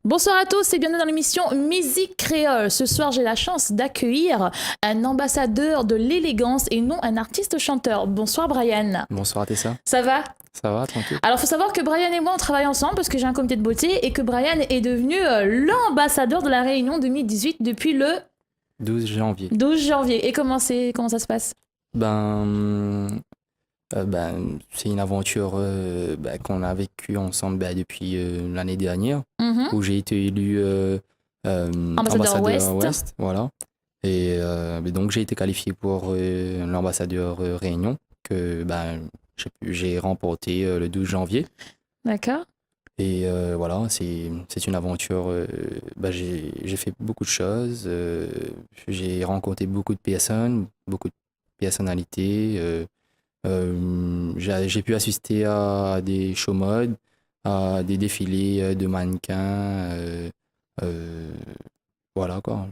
Bonsoir à tous et bienvenue dans l'émission Musique Créole. Ce soir, j'ai la chance d'accueillir un ambassadeur de l'élégance et non un artiste chanteur. Bonsoir Brian. Bonsoir Tessa. Ça va ? Ça va, tranquille. Alors, il faut savoir que Brian et moi, on travaille ensemble parce que j'ai un comité de beauté et que Brian est devenu l'ambassadeur de la Réunion 2018 depuis le 12 janvier. 12 janvier. Et comment ça se passe ? C'est une aventure qu'on a vécue ensemble depuis l'année dernière, où j'ai été élu ambassadeur Ouest. Voilà. Et donc j'ai été qualifié pour l'ambassadeur Réunion que j'ai remporté le 12 janvier. D'accord. Et voilà, c'est une aventure. J'ai fait beaucoup de choses. J'ai rencontré beaucoup de personnes, beaucoup de personnalités. J'ai pu assister à des show modes, à des défilés de mannequins. Voilà quoi.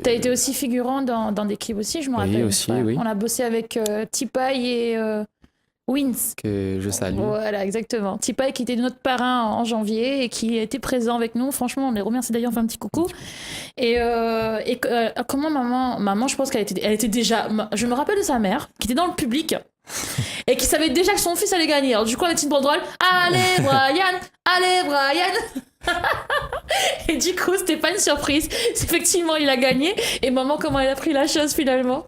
T'as été aussi figurant dans des clips aussi, je me rappelle. Oui, aussi, oui. On a bossé avec Tipaï et Wins. Que je salue. Voilà, exactement. Tipaï qui était notre parrain en janvier et qui était présent avec nous. Franchement, on les remercie d'ailleurs, on fait un petit coucou. Et comment maman, je pense qu'elle était déjà... Je me rappelle de sa mère qui était dans le public et qui savait déjà que son fils allait gagner. Alors du coup, elle était une banderole. Allez Brian, allez Brian. Et du coup, c'était pas une surprise. Effectivement, il a gagné. Et maman, comment elle a pris la chose finalement ?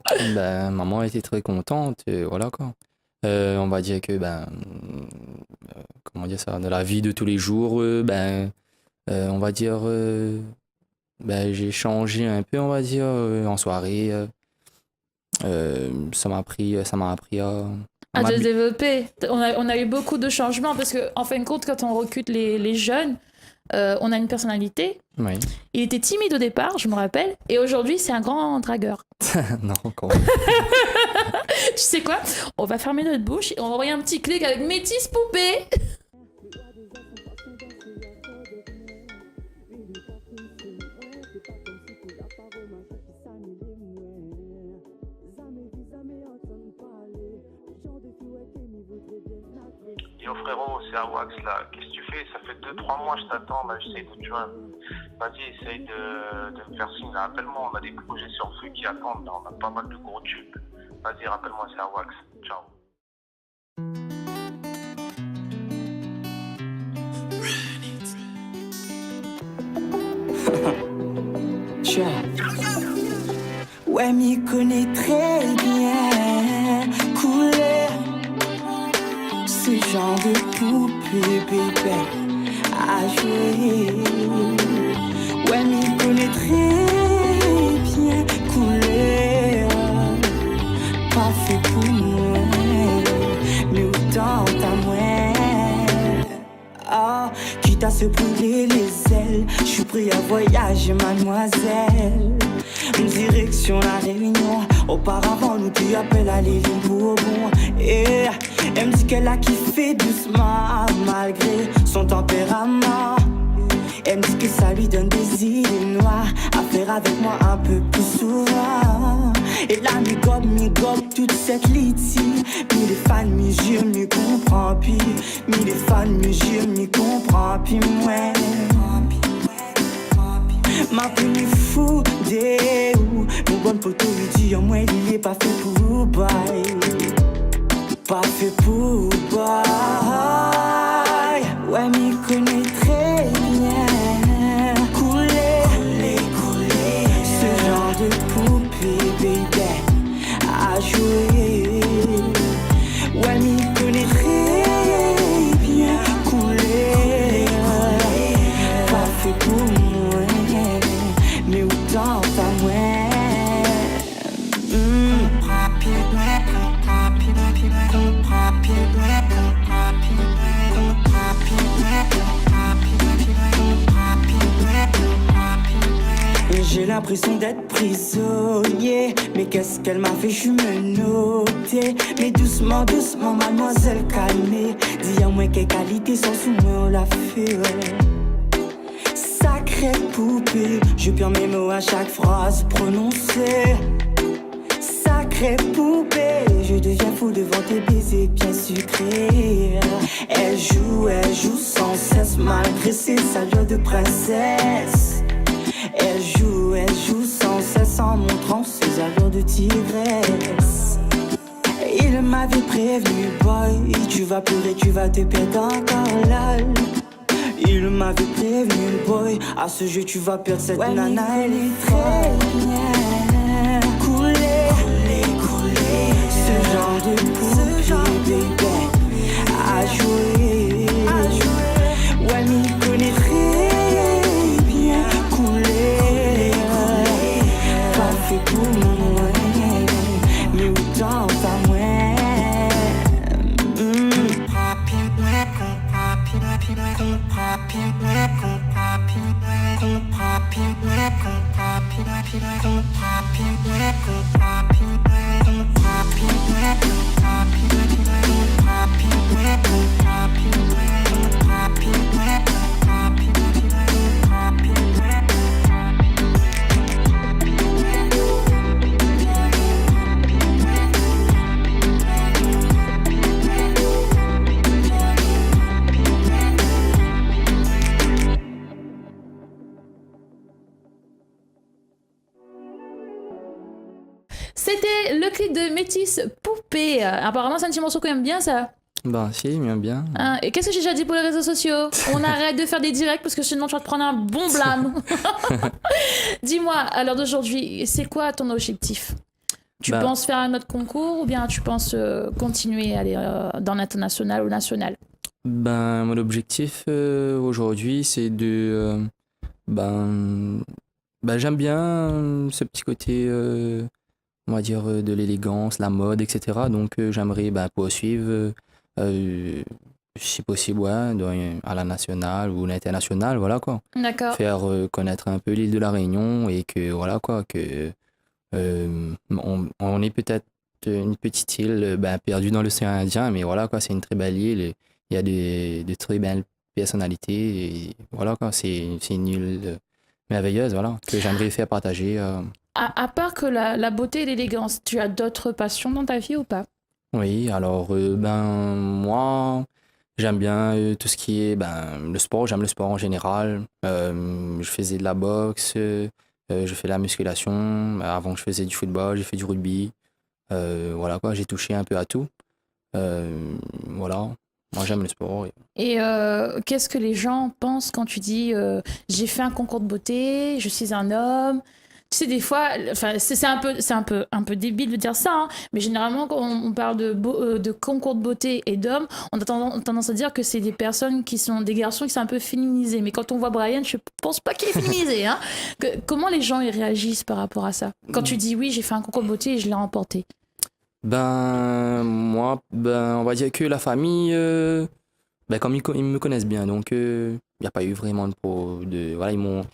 Maman était très contente. Voilà quoi. On va dire que comment dire ça, dans la vie de tous les jours, on va dire j'ai changé un peu, on va dire en soirée. Ça m'a appris à se développer. On a eu beaucoup de changements parce que en fin de compte, quand on recrute les jeunes, on a une personnalité. Oui. Il était timide au départ, je me rappelle, et aujourd'hui c'est un grand dragueur. Non, quand même. Tu sais quoi ? On va fermer notre bouche et on va envoyer un petit clic avec Métis Poupée. Yo frérot, c'est Awax là, qu'est-ce que tu fais ? Ça fait 2-3 mois je t'attends, là j'essaie de te joindre. Vas-y, essaye de me faire signe là, rappelle-moi, on a des projets sur feu qui attendent là, on a pas mal de gros tubes. Vas-y, rappelle-moi, c'est Awax, ciao. Ouais, m'y connais très bien, couleur. Ce genre de poupée, bébé, à jouer. Ouais, m'y connais très bien, couleur. Pas fait pour moi, mais autant à moi. Ah, quitte à se brûler les ailes, je suis prêt à voyager, mademoiselle. Une direction la Réunion. Auparavant nous tu appelles à l'île Bourbon. Et elle me dit qu'elle a kiffé doucement malgré son tempérament. Elle me dit que ça lui donne des idées noires à faire avec moi un peu plus souvent. Et là mi gobe toute cette litie. Mi les fans mi jure mi comprend puis mi les fans mi jure mi comprend puis moi. Ma plus fou des ou mon bon poteau lui dit en moi il est pas fait pour bail. Pas fait pour bail. Ouais m'y connais très bien. Couler ce genre de poupée baby à jouer. Ouais m'y connais très bien. Couler pas fait pour moi. Mais autant à moi. J'ai l'impression d'être prisonnier. Mais qu'est-ce qu'elle m'a fait, je me noter. Mais doucement, doucement, mademoiselle, calmez. Dis à moi quelle qualité sans sous moi on l'a fait, ouais. sacrée poupée. Je perds mes mots à chaque phrase prononcée. Sacrée poupée, je deviens fou devant tes baisers bien sucrés. Elle joue sans cesse malgré ses allures de princesse. Elle joue sans cesse en montrant ses allures de tigresse. Il m'avait prévenu, boy, tu vas pleurer, tu vas te perdre encore là. Il m'avait prévenu, boy, à ce jeu tu vas perdre cette nana, elle est très bien. Couler, ce genre de poupée, bébé, à jouer. Ouais, m'y connaît très bien. Couler, pas fait pour moi, mais autant pas moi. C'était le clip de Métis Poupée. Apparemment, c'est un petit morceau qu'on aime bien, ça. Ben si, bien. Hein, et qu'est-ce que j'ai déjà dit pour les réseaux sociaux? On arrête de faire des directs parce que sinon tu vas te prendre un bon blâme. Dis-moi, à l'heure d'aujourd'hui, c'est quoi ton objectif? Tu penses faire un autre concours ou bien tu penses continuer à aller dans l'international ou national? Ben, mon objectif aujourd'hui, c'est de... j'aime bien ce petit côté... on va dire de l'élégance, la mode, etc. Donc j'aimerais poursuivre, si possible, à la nationale ou l'international, voilà quoi. D'accord. Faire connaître un peu l'île de la Réunion et que voilà quoi, que on est peut-être une petite île perdue dans l'océan Indien, mais voilà quoi, c'est une très belle île. Il y a de très belles personnalités et voilà quoi, c'est une île merveilleuse, voilà, que j'aimerais faire partager. À part que la beauté et l'élégance, tu as d'autres passions dans ta vie ou pas? Oui, alors moi j'aime bien tout ce qui est le sport, j'aime le sport en général. Je faisais de la boxe, je fais de la musculation. Avant je faisais du football, j'ai fait du rugby. Voilà quoi, j'ai touché un peu à tout. Voilà, moi j'aime le sport. Et qu'est-ce que les gens pensent quand tu dis j'ai fait un concours de beauté, je suis un homme? Tu sais, des fois, c'est un peu débile de dire ça, hein, mais généralement, quand on parle de concours de beauté et d'hommes, on a tendance à dire que c'est des personnes qui sont des garçons qui sont un peu féminisés. Mais quand on voit Brian, je pense pas qu'il est féminisé. Hein. Comment les gens ils réagissent par rapport à ça? Quand tu dis oui, j'ai fait un concours de beauté et je l'ai remporté. Moi, on va dire que la famille, comme ils me connaissent bien, donc il n'y a pas eu vraiment voilà, ils m'ont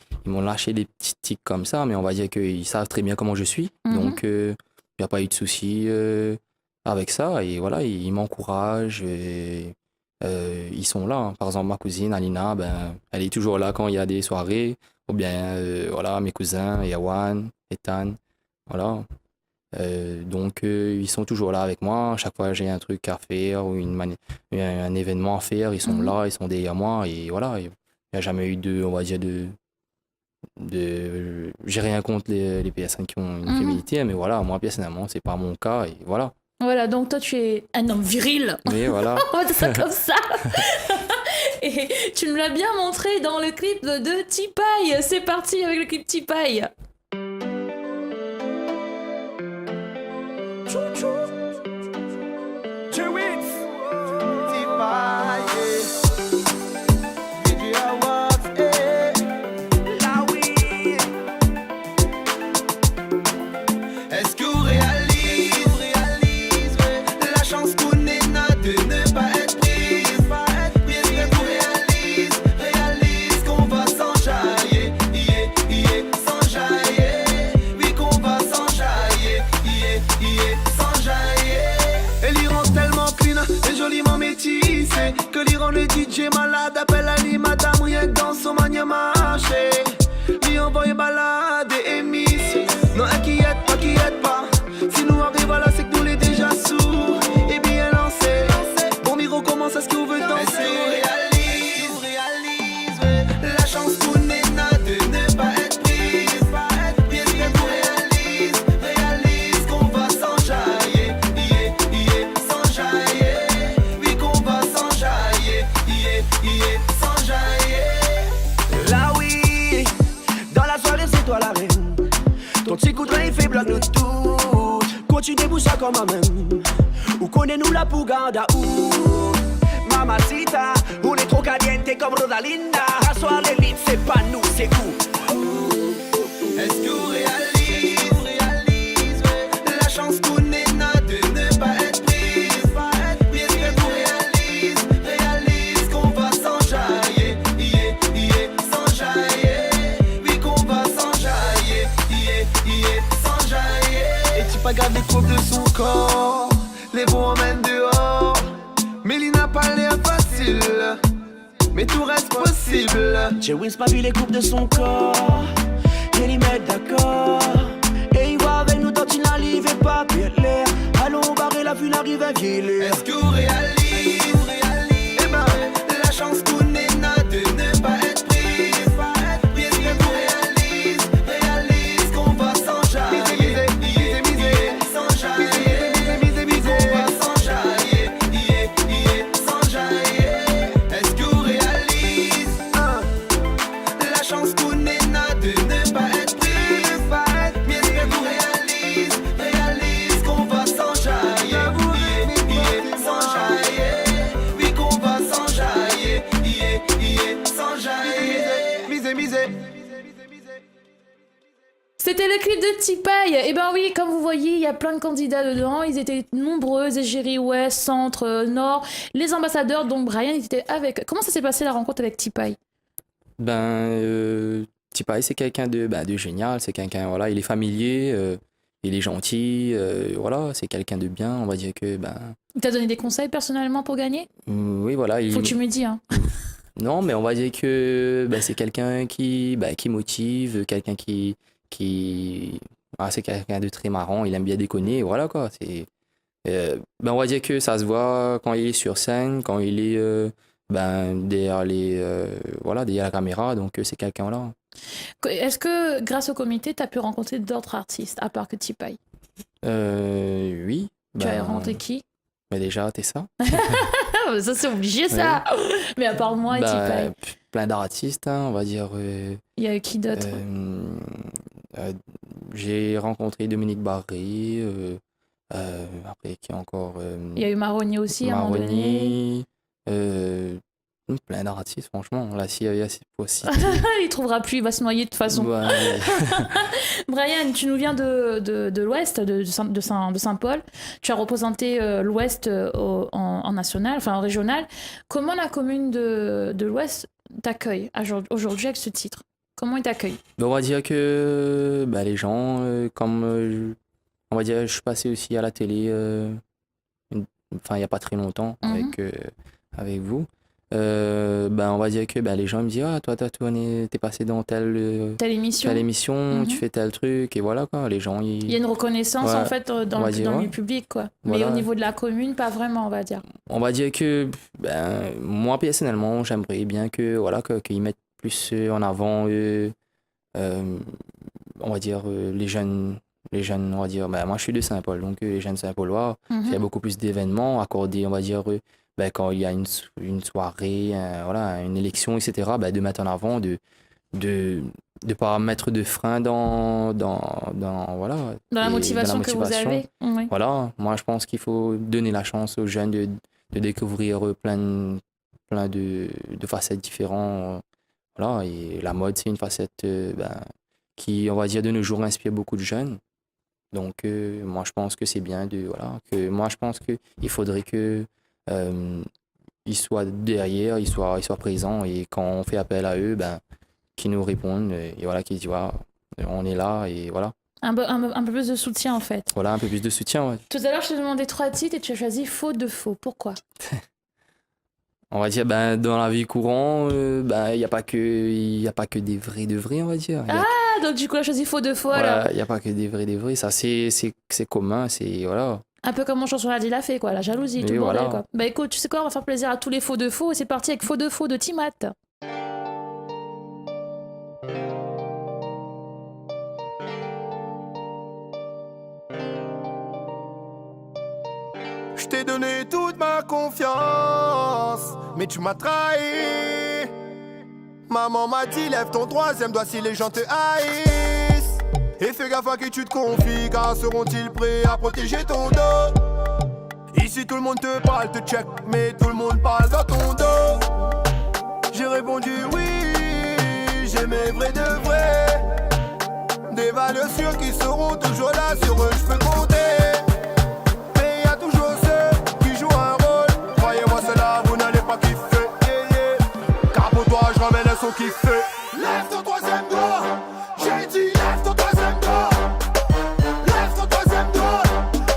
lâché des petits tics comme ça, mais on va dire qu'ils savent très bien comment je suis, donc il n'y a pas eu de souci avec ça, et voilà, ils m'encouragent, ils sont là, hein. Par exemple, ma cousine Alina, elle est toujours là quand il y a des soirées, ou bien voilà, mes cousins, Yawan, Ethan, voilà. Donc ils sont toujours là avec moi. À chaque fois j'ai un truc à faire ou un événement à faire, ils sont là, ils sont derrière moi, et voilà, il n'y a jamais eu on va dire j'ai rien contre les personnes qui ont une féminité, mais voilà, moi personnellement c'est pas mon cas, et voilà. Voilà, donc toi tu es un homme viril. Oui, voilà. On va dire ça comme ça. Et tu me l'as bien montré dans le clip de T-Paille. C'est parti avec le clip T-Paille. Chou-chou. Est-ce qu'on réalise la chance qu'on a de ne pas être prise? Est-ce qu'on réalise qu'on va s'enjailler, s'enjailler? boucha comme même. Ou connais-nous la Puganda ou Mamacita, on est trop caliente comme Rosalinda. Asseoir l'élite, c'est pas nous, c'est où. Est-ce que vous réalisez la chance qu'on a de ne pas être prise? Bien que vous réalisez qu'on va s'enjailler, s'enjailler. Oui qu'on va s'enjailler, s'enjailler. Et tu pas garder compte de son corps, les bons emmènent dehors. Mélina n'a pas l'air facile, mais tout reste possible. J'ai Wins pas vu les coupes de son corps, et l'y mettre d'accord. Et il va avec nous tant il n'arrive pas bien l'air. Allons barrer la vue n'arrive à vieillir. Est-ce que vous réalisez, eh ben, la chance qu'on a de ne pas être prise? Bien que vous réalisez qu'on va s'enjailler, s'enjailler. C'était le clip de T-Paille. Et ben oui, comme vous voyez, il y a plein de candidats dedans. Ils étaient nombreux, Égérie Ouest, Centre, Nord, les ambassadeurs, donc Brian était avec. Comment ça s'est passé la rencontre avec T-Paille? T-Paille, c'est quelqu'un de génial, c'est quelqu'un, voilà, il est familier, il est gentil, voilà, c'est quelqu'un de bien, on va dire que... Il t'a donné des conseils personnellement pour gagner? Oui, voilà. Faut que tu me dis, hein. Non, mais on va dire que c'est quelqu'un qui motive, quelqu'un qui... c'est quelqu'un de très marrant, il aime bien déconner, voilà quoi. On va dire que ça se voit quand il est sur scène, quand il est derrière derrière la caméra, donc c'est quelqu'un là. Est-ce que grâce au comité, tu as pu rencontrer d'autres artistes à part que T-Paille? Oui. Tu as rencontré qui? Déjà, Tessa. Ça c'est obligé ça. Ouais. Mais à part moi et T-Paille. Plein d'artistes, hein, on va dire. Il y a eu qui d'autre? J'ai rencontré Dominique Barré, après qui encore... il y a eu Maroni aussi à un moment donné. Plein d'artistes, franchement. Là, s'il y avait assez possible. Il trouvera plus, il va se noyer de toute façon. Ouais. Brian, tu nous viens de l'Ouest, de Saint-Paul. Tu as représenté l'Ouest en national, enfin en régional. Comment la commune de l'Ouest t'accueille aujourd'hui avec ce titre? Comment ils t'accueillent? On va dire que les gens, on va dire, je suis passé aussi à la télé, il n'y a pas très longtemps avec vous. On va dire que les gens me disent toi t'es passé dans telle émission, tu fais tel truc, et voilà quoi. Les gens il y a une reconnaissance en fait dans le milieu public quoi. Voilà. Mais au niveau de la commune pas vraiment, on va dire. On va dire que moi personnellement j'aimerais bien que voilà qu'ils mettent plus en avant on va dire les jeunes, on va dire moi je suis de Saint-Paul, donc les jeunes Saint-Paulois, il y a beaucoup plus d'événements accordés, on va dire quand il y a une soirée, une élection, etc., de mettre en avant, de pas mettre de frein dans la motivation que vous avez. Oui. Voilà, moi je pense qu'il faut donner la chance aux jeunes de découvrir plein de facettes différentes. Voilà, et la mode, c'est une facette qui, on va dire, de nos jours, inspire beaucoup de jeunes. Donc, moi, je pense que c'est bien je pense qu'il faudrait que ils soient derrière, ils soient présents, et quand on fait appel à eux, qu'ils nous répondent, et voilà, qu'ils disent on est là, et voilà. Un peu plus de soutien en fait. Voilà, un peu plus de soutien, ouais. Tout à l'heure, je te demandais 3 titres et tu as choisi Faux de Faux. Pourquoi? On va dire, dans la vie courante, il n'y a pas que des vrais de vrais, on va dire. Donc du coup, tu as choisi Faux de Faux alors. Il n'y a pas que des vrais de vrais, ça c'est commun, c'est voilà. Un peu comme mon chanson l'a dit, l'a fait, quoi, la jalousie, tout le bordel, quoi. Écoute, tu sais quoi, on va faire plaisir à tous les faux de faux, et c'est parti avec Faux de Faux de Timat. Je t'ai donné toute ma confiance, mais tu m'as trahi. Maman m'a dit, lève ton 3e doigt si les gens te haïssent. Et fais gaffe à qui tu te confies, car seront-ils prêts à protéger ton dos? Ici tout le monde te parle, te check, mais tout le monde parle dans ton dos. J'ai répondu oui, j'ai mes vrais de vrais. Des valeurs sûres qui seront toujours là, sur eux je peux compter. Mais y a toujours ceux qui jouent un rôle. Croyez-moi cela, vous n'allez pas kiffer, yeah, yeah. Car pour toi je ramène un son qui fait. Lève ton troisième doigt. J'ai dit lève ton troisième doigt. Lève ton troisième doigt.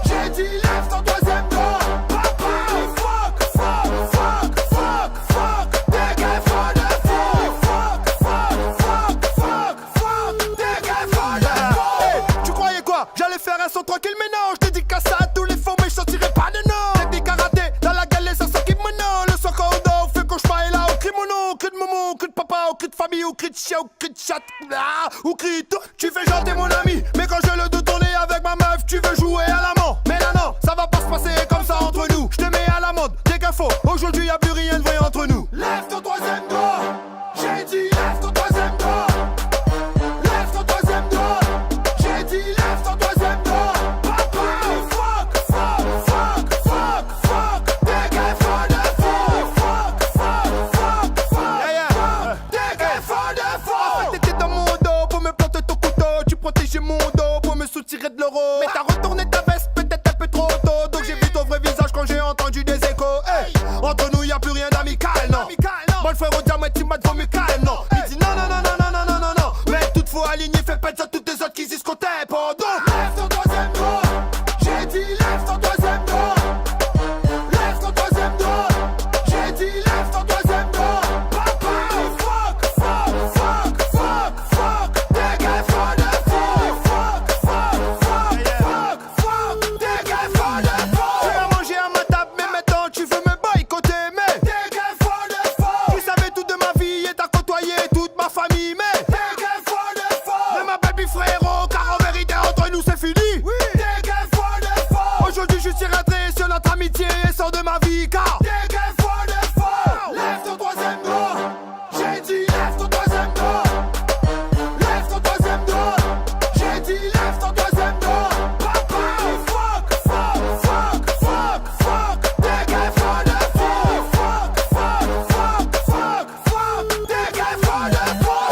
J'ai dit lève ton troisième doigt. Papa, fuck, fuck, fuck, fuck, fuck. Des gars font de fou. Fuck, fuck, fuck, fuck, fuck. Des gars font de fou. Hey, tu croyais quoi? J'allais faire un son tranquille, mais non. Je dédicace ça à tous les fonds, mais je sortirai pas de nom. Technique karaté, dans la galère, ça s'occupe maintenant. Le soir quand on dort, on fait cauchemar et là, on crie mon nom. Cri de maman, cri de papa, au cri de famille, au cri de chien, au cri de chat, ou cri tout. Tu fais genre t'es mon ami, mais quand je le dos tourné avec ma meuf, tu veux jouer à l'amant. Mais là non, ça va pas se passer comme ça entre nous. Je te mets à l'amende, dès qu'il faut. Aujourd'hui y'a plus rien de vrai entre nous. Lève ton troisième doigt. J'ai dit lève ton troisième doigt. Lève ton troisième doigt. J'ai dit lève ton troisième doigt. Papa, fuck, fuck, fuck, fuck, fuck. Des gars font de fou. Fuck, fuck, fuck, fuck, fuck. Des gars font de fou. T'étais dans mon dos pour me planter ton couteau. Tu protégeais mon dos pour me soutirer de l'euro. Mais t'as retourné ta veste peut-être un peu trop tôt. Donc j'ai vu ton vrai visage quand j'ai entendu des échos. Hey, entre nous y'a plus rien d'amical, non. Moi le frère au diamant, il m'a devant calme, non. Il dit non, non, non, non, non, non, non, non, non. Mais tout faut aligner, fais pas de ça toutes les autres qui disent qu'on t'aime. Donc lève ton troisième doigt. J'ai dit lève ton troisième doigt. Lève ton troisième doigt. J'ai dit lève ton troisième doigt. Papa, fuck, fuck, fuck, fuck, fuck. Des gars font de fou. Fuck, fuck, fuck, fuck, fuck. Des gars font de fou. Tu as mangé à ma table, mais maintenant tu veux me boycotter. Mais des gars font de fou. Tu savais tout de ma vie et t'as côtoyé toute ma famille. Mais des gars font de fou. Ne m'appelle plus frérot, car en vérité entre nous c'est fini. Oui. Des gars font de fou. Aujourd'hui je suis rentré sur notre amitié et sors de ma vie car des gars font de fou. Lève ton troisième doigt. J'ai dit lève ton troisième doigt. Lève ton troisième doigt. J'ai dit lève ton troisième doigt. Papa, fuck, fuck, fuck, fuck, fuck. Des gars font de fou. Fuck, fuck, fuck, fuck, fuck. Des gars font de fou.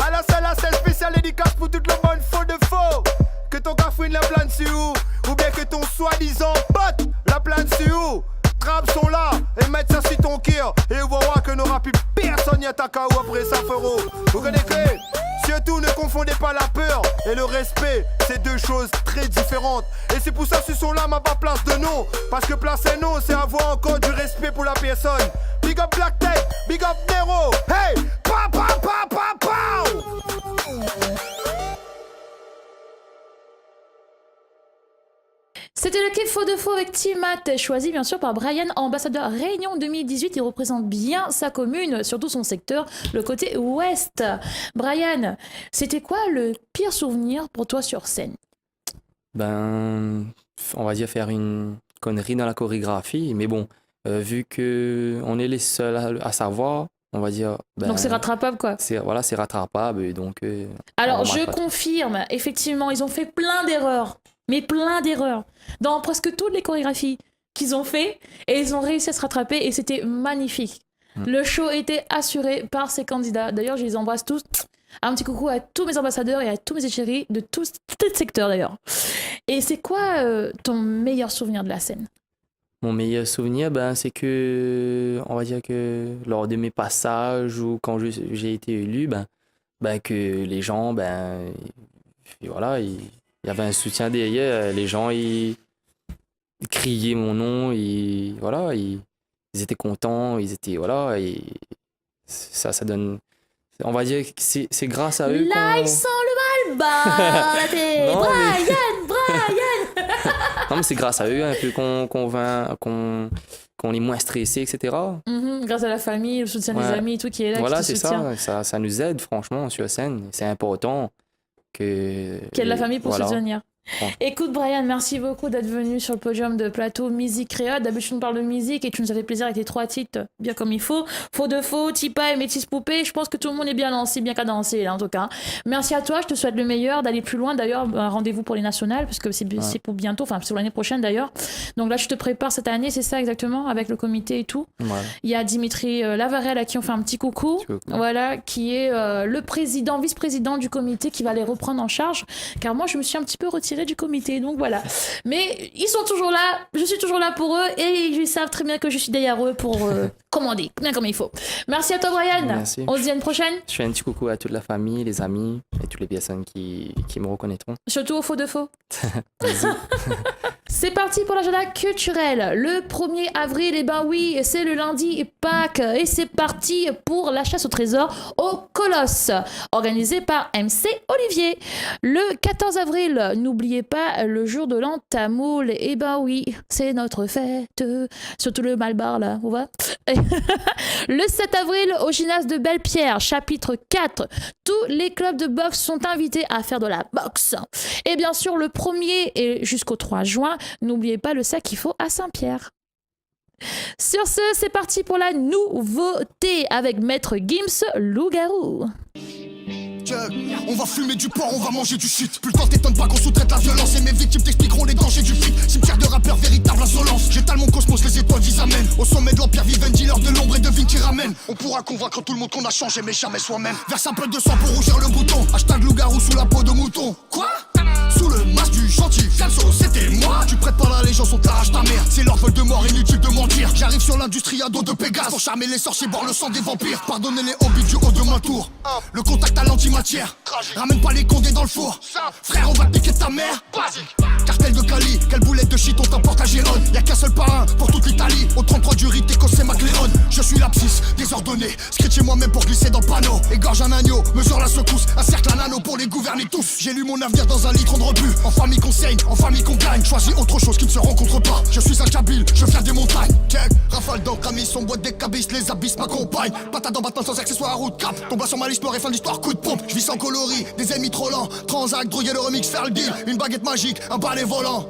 Alors c'est la scène spéciale dédicace pour toute le monde faux de faux. Que ton gafouine la plane sur où, ou bien que ton soi-disant pote la plane sur où. Trappes sont là et mettent ça sur ton cœur. Et on va voir que n'aura plus personne y attaquer ou après ça feront. Vous connaissez? Surtout ne confondez pas la peur et le respect, c'est deux choses très différentes. Et c'est pour ça que ce son là m'a pas place de nom. Parce que placer nom, c'est avoir encore du respect pour la personne. Big up Black Tech, big up Nero. Hey, pa pa pa pa pa. C'était le Quai Faux de Faux avec Timat, choisi bien sûr par Brian, ambassadeur Réunion 2018. Il représente bien sa commune, surtout son secteur, le côté ouest. Brian, c'était quoi le pire souvenir pour toi sur scène? Ben, on va dire faire une connerie dans la chorégraphie, mais bon, vu que on est les seuls à savoir, on va dire. Ben, donc c'est rattrapable quoi. Voilà, c'est rattrapable et donc. Alors je confirme, effectivement, ils ont fait plein d'erreurs. Mais plein d'erreurs dans presque toutes les chorégraphies qu'ils ont fait et ils ont réussi à se rattraper et c'était magnifique. Le show était assuré par ces candidats. D'ailleurs, je les embrasse tous. Un petit coucou à tous mes ambassadeurs et à tous mes chéris de tous les secteurs d'ailleurs. Et c'est quoi ton meilleur souvenir de la scène? Mon meilleur souvenir, ben, c'est que, on va dire que lors de mes passages ou quand j'ai été élu, ben, que les gens, ben, voilà, il y avait un soutien derrière. Les gens, ils criaient mon nom. Voilà, ils étaient contents. Ils étaient, voilà. Et ça donne... On va dire que c'est grâce à eux Là, ils sont le mal bas. Brian Non, mais c'est grâce à eux un peu qu'on est moins stressé, etc. Grâce à la famille, le soutien des amis et tout qui est là. Voilà, qui te c'est soutient. ça nous aide franchement sur scène. C'est important que... Qu'il y ait de la famille pour soutenir. Écoute Brian, merci beaucoup d'être venu sur le podium de Plateau Musique Créole. D'habitude on parle de musique et tu nous as fait plaisir avec tes 3 titres bien comme il faut. Faux de faux, Tipa et Métis Poupée. Je pense que tout le monde est bien lancé, bien cadencé là en tout cas. Merci à toi, je te souhaite le meilleur, d'aller plus loin. D'ailleurs, rendez-vous pour les nationales parce que c'est pour bientôt, enfin c'est pour l'année prochaine d'ailleurs. Donc là je te prépare cette année, c'est ça exactement, avec le comité et tout. Il y a Dimitri Lavarel à qui on fait un petit coucou. Voilà, qui est le président, vice-président du comité qui va les reprendre en charge. Car moi je me suis un petit peu retirée du comité, donc voilà. Mais ils sont toujours là, je suis toujours là pour eux et ils savent très bien que je suis derrière eux pour commander, bien comme il faut. Merci à toi Brian. Merci. On se dit à une prochaine. Je fais un petit coucou à toute la famille, les amis et toutes les personnes qui me reconnaîtront. Surtout au faux de faux. C'est parti pour l'agenda culturel. Le 1er avril, et ben oui, c'est le lundi Pâques et c'est parti pour la chasse au trésor au Colosse, organisé par MC Olivier. Le 14 avril, n'oubliez pas le jour de l'an tamoul. Et ben oui, c'est notre fête. Surtout le Malbar là, on voit. Le 7 avril, au gymnase de Belle-Pierre, chapitre 4, tous les clubs de boxe sont invités à faire de la boxe. Et bien sûr, le 1er et jusqu'au 3 juin, n'oubliez pas le sac qu'il faut à Saint-Pierre. Sur ce, c'est parti pour la nouveauté avec Maître Gims, Loup-garou. On va fumer du porc, on va manger du shit. Plus le temps t'étonne pas qu'on sous-traite la violence. Et mes victimes t'expliqueront les dangers du flic. Cimetière de rappeurs, véritable insolence. J'étale mon cosmos, les étoiles qu'ils amènent. Au sommet de l'empire vivent un dealer de l'ombre et de vignes qui ramène. On pourra convaincre tout le monde qu'on a changé mais jamais soi-même. Verse un peu de sang pour rougir le bouton. Hashtag loup-garou sous la peau de mouton. Quoi? Sous le masque du gentil Fianso, c'était moi. Tu prêtes pas l'allégeance, on t'arrache ta mère. C'est leur vol de mort, inutile de mentir. J'arrive sur l'industrie à dos de Pégase pour charmer les sorciers, boire le sang des vampires. Pardonnez les hobbies du haut de ma tour. Le contact à l'antimatière. Ramène pas les condés dans le four. Frère, on va piquer ta mère. Cartel de Cali, quelle boulette de shit on t'emporte à Gérone. Y'a qu'un seul parrain pour toute l'Italie. Au 33 du rite, écossais MacLeod. Je suis l'abscisse, désordonné. Scritché moi-même pour glisser dans le panneau. Égorge un agneau, mesure la secousse. Un cercle à nano pour les gouverner tous. J'ai lu mon avenir dans un litre de rebut. En famille qu'on saigne, en famille qu'on gagne. Choisis autre chose qui ne se rencontre pas. Je suis un Kabyle, je viens des montagnes. Check, rafale d'encre, amis, son boîte des cabisses. Les abysses m'accompagnent. Patate dans Batman sans accessoires à route cap. Tombe sur ma liste, et fin de l'histoire, coup de pompe. Je vis sans coloris, des ennemis trop lents. Transac, droguer le remix, faire le deal. Une baguette magique, un balai volant.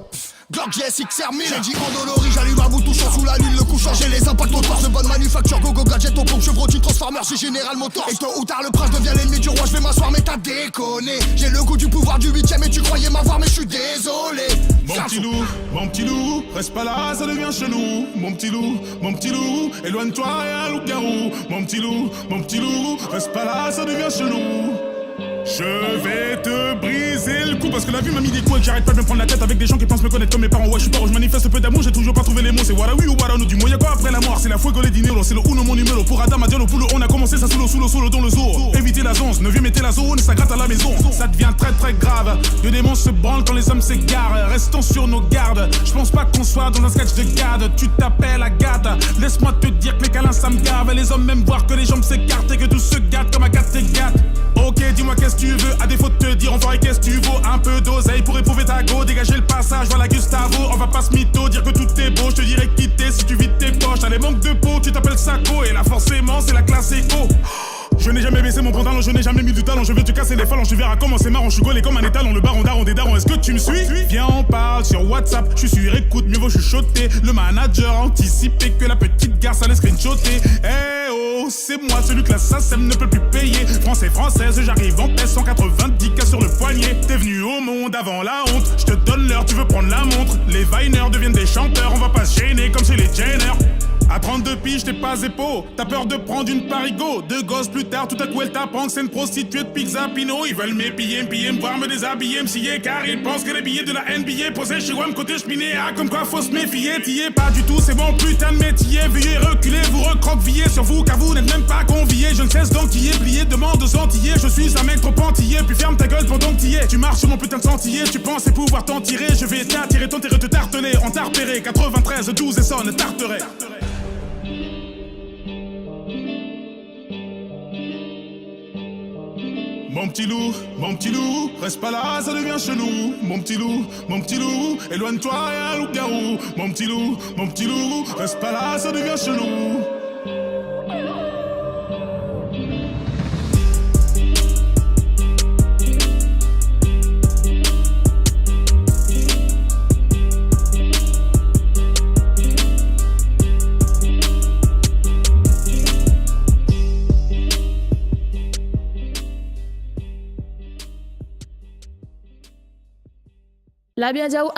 Glock GS XR1000. J'ai dit endolori, j'allume un bout touchant sous la lune, le couchant. J'ai les impacts au torse de bonne manufacture. Go go gadget au pompe, chevrotine transformer, c'est Général Motors. Et tôt ou tard le prince devient l'ennemi du roi. Je vais m'asseoir mais t'as déconné. J'ai le goût du pouvoir du 8ème et tu croyais m'avoir mais je suis désolé. Mon petit loup, reste pas là, ça devient chelou. Mon petit loup, éloigne-toi et un loup-garou. Mon petit loup, reste pas là, ça devient chelou. Je vais te briser le cou parce que la vie m'a mis des coups et que j'arrête pas de me prendre la tête avec des gens qui pensent me connaître comme mes parents. Ouais, je suis pas où je manifeste peu d'amour, j'ai toujours pas trouvé les mots. C'est voilà oui ou voilà non, du moins y'a quoi après la mort. C'est la fuego les dinero, c'est le uno mon numéro. Pour Adam à Diallo Poulo, on a commencé ça sous l'eau dans le zoo. Éviter la zonze, 9ème mettez la zone, ça gratte à la maison. Ça devient très très grave, le démon se branle quand les hommes s'égarent. Restons sur nos gardes, je pense pas qu'on soit dans un sketch de garde. Tu t'appelles Agathe, laisse-moi te dire que les câlins ça me gave. Les hommes même voir que les jambes s'écartent et que tout se gâte comme Agathe et gâte. Ok, dis-moi qu'est-ce que tu veux, à défaut de te dire enfoiré qu'est-ce que tu vaux. Un peu d'oseille pour éprouver ta go, dégager le passage, voilà Gustavo. On va pas se mytho, dire que tout est beau, je te dirais quitter si tu vides tes poches. T'as les manques de peau, tu t'appelles Sako et là forcément c'est la classe éco. Je n'ai jamais baissé mon pantalon, je n'ai jamais mis du talent. Je vais te casser les phalanges, tu verras comment c'est marrant. Je suis collé comme un étalon, le baron daron des darons. Est-ce que tu me suis? Viens on parle sur WhatsApp, je suis sur écoute, mieux vaut chuchoter. Le manager a anticipé que la petite garce allait screenshotter. Eh oh, c'est moi celui que la SACEM ne peut plus payer. Française, j'arrive en paix, 190 cas sur le poignet. T'es venu au monde avant la honte, je te donne l'heure, tu veux prendre la montre. Les Viners deviennent des chanteurs, on va pas se gêner comme chez les Jenner. À 32 piges, t'es pas épaule. T'as peur de prendre une parigo. 2 gosses plus tard, tout à coup elle t'apprend que c'est une prostituée de Pizza Pino. Ils veulent m'épier, me voir me déshabiller, me scier. Car ils pensent que les billets de la NBA posés chez WAM côté cheminée. Ah, comme quoi faut se méfier. T'y es pas du tout, c'est bon putain de métier. Veuillez reculer, vous recroquevillez sur vous car vous n'êtes même pas conviés. Je ne cesse d'enquiller, plier, demande aux Antillais. Je suis un mec trop antillais, puis ferme ta gueule pendant que t'y es. Tu marches sur mon putain de sentier, tu pensais pouvoir t'en tirer. Je vais t'attirer, t'enterrer, te tarteler. En tarpéré, 93, 12 et sonne, tarterai. Mon petit loup, reste pas là, ça devient chelou. Mon petit loup, éloigne-toi et un loup-garou. Mon petit loup, reste pas là, ça devient chelou. Là, bien dit, aou, aou,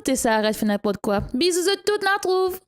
t'es ça, arrête, fais n'importe quoi. Bisous de toutes, on la retrouve.